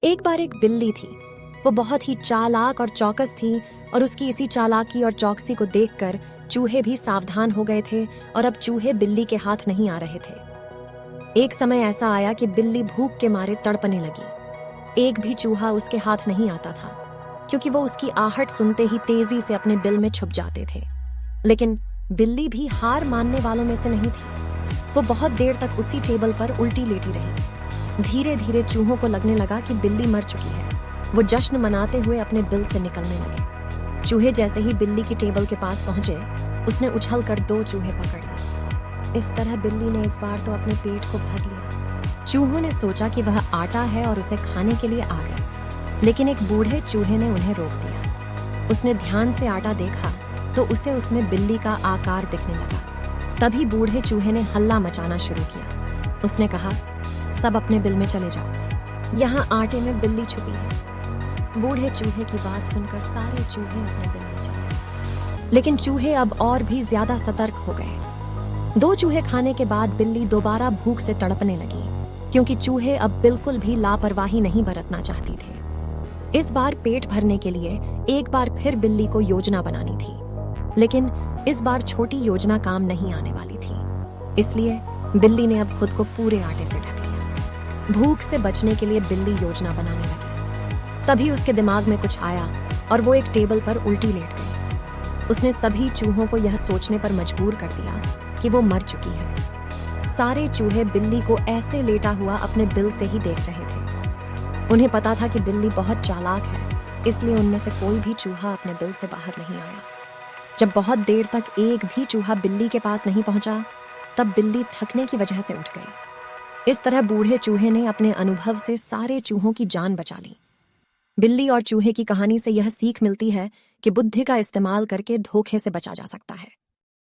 एक बार एक बिल्ली थी। वो बहुत ही चालाक और चौकस थी और उसकी इसी चालाकी और चौकसी को देखकर चूहे भी सावधान हो गए थे और अब चूहे बिल्ली के हाथ नहीं आ रहे थे। एक समय ऐसा आया कि बिल्ली भूख के मारे तड़पने लगी। एक भी चूहा उसके हाथ नहीं आता था क्योंकि वो उसकी आहट सुनते ही तेजी से अपने बिल में छुप जाते थे। लेकिन बिल्ली भी हार मानने वालों में से नहीं थी। वो बहुत देर तक उसी टेबल पर उल्टी लेटी रही। धीरे धीरे चूहों को लगने लगा कि बिल्ली मर चुकी है। वो जश्न मनाते हुए अपने बिल से निकलने लगे। चूहे जैसे ही बिल्ली की टेबल के पास पहुंचे, उसने उछलकर 2 चूहे पकड़ लिए। इस तरह बिल्ली ने इस बार तो अपने पेट को भर लिया। चूहों ने सोचा कि वह आटा है और उसे खाने के लिए आ गए, लेकिन एक बूढ़े चूहे ने उन्हें रोक दिया। उसने ध्यान से आटा देखा तो उसे उसमें बिल्ली का आकार दिखने लगा। तभी बूढ़े चूहे ने हल्ला मचाना शुरू किया। उसने कहा, सब अपने बिल में चले जाओ, यहाँ आटे में बिल्ली छुपी है। बूढ़े चूहे की बात सुनकर सारे चूहे अपने बिल में चले गए। लेकिन चूहे अब और भी ज्यादा सतर्क हो गए। 2 चूहे खाने के बाद बिल्ली दोबारा भूख से तड़पने लगी क्योंकि चूहे अब बिल्कुल भी लापरवाही नहीं बरतना चाहती थे। इस बार पेट भरने के लिए एक बार फिर बिल्ली को योजना बनानी थी, लेकिन इस बार छोटी योजना काम नहीं आने वाली थी। इसलिए बिल्ली ने अब खुद को पूरे आटे से ढक लिया। भूख से बचने के लिए बिल्ली योजना बनाने लगी। तभी उसके दिमाग में कुछ आया और वो एक टेबल पर उल्टी लेट गई। उसने सभी चूहों को यह सोचने पर मजबूर कर दिया कि वो मर चुकी है। सारे चूहे बिल्ली को ऐसे लेटा हुआ अपने बिल से ही देख रहे थे। उन्हें पता था कि बिल्ली बहुत चालाक है, इसलिए उनमें से कोई भी चूहा अपने बिल से बाहर नहीं आया। जब बहुत देर तक एक भी चूहा बिल्ली के पास नहीं पहुंचा, तब बिल्ली थकने की वजह से उठ गई। इस तरह बूढ़े चूहे ने अपने अनुभव से सारे चूहों की जान बचा ली। बिल्ली और चूहे की कहानी से यह सीख मिलती है कि बुद्धि का इस्तेमाल करके धोखे से बचा जा सकता है।